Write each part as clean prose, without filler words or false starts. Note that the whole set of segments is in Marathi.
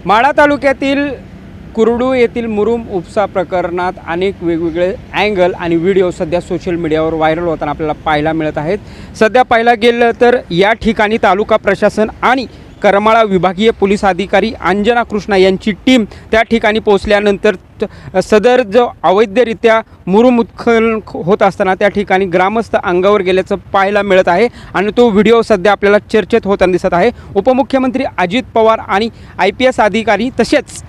माढा तालुक्यातील कुरडू येथील मुरुम उपसा प्रकरणात अनेक वेगवेगळे अँगल आणि व्हिडिओ सध्या सोशल मीडियावर व्हायरल होताना आपल्याला पाहायला मिळत आहेत। सध्या पाहायला गेलं तर या ठिकाणी तालुका प्रशासन आणि करमाळा विभागीय पोलीस अधिकारी अंजना कृष्णा यांची टीम त्या ठिकाणी पोहोचल्यानंतर सदर जो अवैधरित्या मुरुम उत्खनन होत असताना त्या ठिकाणी ग्रामस्थ अंगावर गेल्याचं पाहायला मिळत आहे आणि तो व्हिडिओ सध्या आपल्याला चर्चेत होताना दिसत आहे। उपमुख्यमंत्री अजित पवार आणि IPS अधिकारी तसेच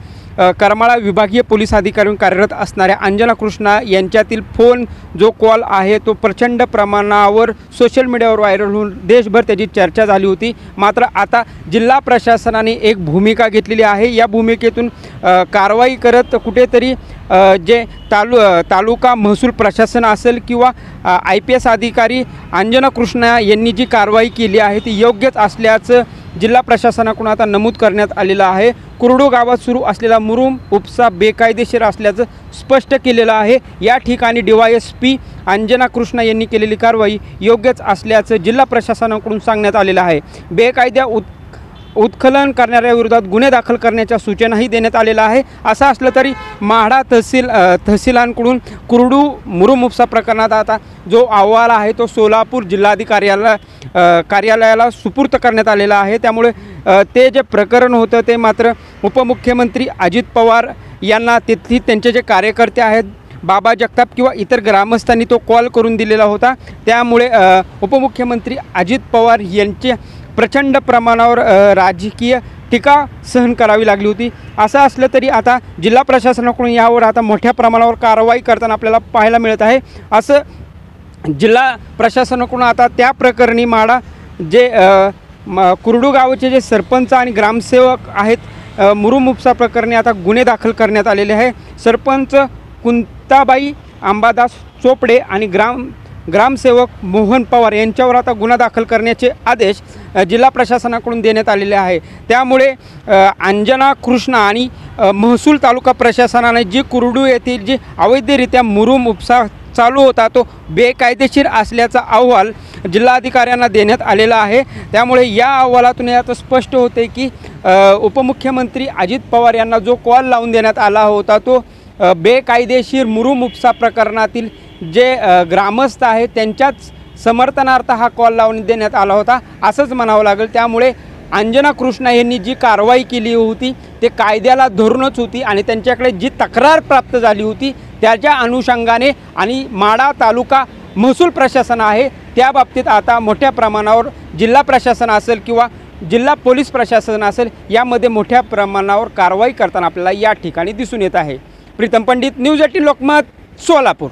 करमाळा विभागीय पोलीस अधिकारी कार्यरत असणाऱ्या अंजना कृष्णा यांच्यातील फोन जो कॉल आहे तो प्रचंड प्रमाणावर सोशल मीडियावर व्हायरल होऊन देशभर त्याची चर्चा झाली होती। मात्र आता जिल्हा प्रशासनाने एक भूमिका घेतलेली आहे। या भूमिकेतून कारवाई करत कुठेतरी जे तालुका महसूल प्रशासन असेल किंवा IPS अधिकारी अंजना कृष्णा यांनी जी कारवाई केली आहे ती योग्यच असल्याचं जिल्हा प्रशासनाकडून आता नमूद करण्यात आलेलं आहे। कुरडू गावात सुरू असलेला मुरुम उपसा बेकायदेशीर असल्याचं स्पष्ट केलेलं आहे। या ठिकाणी DYSP अंजना कृष्णा यांनी केलेली कारवाई योग्यच असल्याचं जिल्हा प्रशासनाकडून सांगण्यात आलेलं आहे। बेकायदा उत्खनन करणाऱ्या विरोधात गुन्हे दाखल करण्याच्या सूचनाही देण्यात आलेल्या आहे। असं असलं तरी माढा तहसीलांकडून कुरडू मुरुम उपसा प्रकरणात आता जो अहवाल आहे तो सोलापूर जिल्हाधिकारी कार्यालयाला सुपूर्द करण्यात आलेला आहे। त्यामुळे ते जे प्रकरण होतं ते मात्र उपमुख्यमंत्री अजित पवार यांना तिथली त्यांचे जे कार्यकर्ते आहेत बाबा जगताप किंवा इतर ग्रामस्थांनी तो कॉल करून दिलेला होता। त्यामुळे उपमुख्यमंत्री अजित पवार यांचे प्रचंड प्रमाणावर राजकीय टीका सहन करावी लागली होती। असं असलं तरी आता जिल्हा प्रशासनाकडून यावर आता मोठ्या प्रमाणावर कारवाई करताना आपल्याला पाहायला मिळत आहे। असं जिल्हा प्रशासनाकडून आता त्या प्रकरणी माढा जे कुरडू गावाचे जे सरपंच आणि ग्रामसेवक आहेत मुरुम उपसा प्रकरणी आता गुन्हे दाखल करण्यात आलेले आहे। सरपंच कुंताबाई अंबादास चोपडे आणि ग्रामसेवक मोहन पवार यांच्यावर आता गुन्हा दाखल करण्याचे आदेश जिल्हा प्रशासनाकडून देण्यात आलेले आहे। त्यामुळे अंजना कृष्णा आणि महसूल तालुका प्रशासनाने जी कुरडू येथील जी अवैधरित्या मुरुम उपसा चालू होता तो बेकायदेशीर असल्याचा अहवाल जिल्हाधिकाऱ्यांना देण्यात आलेला आहे। त्यामुळे या अहवालातून आता स्पष्ट होते की उपमुख्यमंत्री अजित पवार यांना जो कॉल लावून देण्यात आला होता तो बेकायदेशीर मुरुम उपसा प्रकरणातील जे ग्रामस्थ आहेत त्यांच्याच समर्थनार्थ हा कॉल लावून देण्यात आला होता असंच म्हणावं लागेल। त्यामुळे अंजना कृष्णा यांनी जी कारवाई केली होती ते कायद्याला धरूनच होती आणि त्यांच्याकडे जी तक्रार प्राप्त झाली होती त्याच्या अनुषंगाने आणि माढा तालुका महसूल प्रशासन आहे त्या बाबतीत आता मोठ्या प्रमाणावर जिल्हा प्रशासन असेल किंवा जिल्हा पोलीस प्रशासन असेल यामध्ये मोठ्या प्रमाणावर कारवाई करताना आपल्याला या ठिकाणी दिसून येत आहे। प्रीतम पंडित, न्यूज 18 लोकमत, सोलापूर।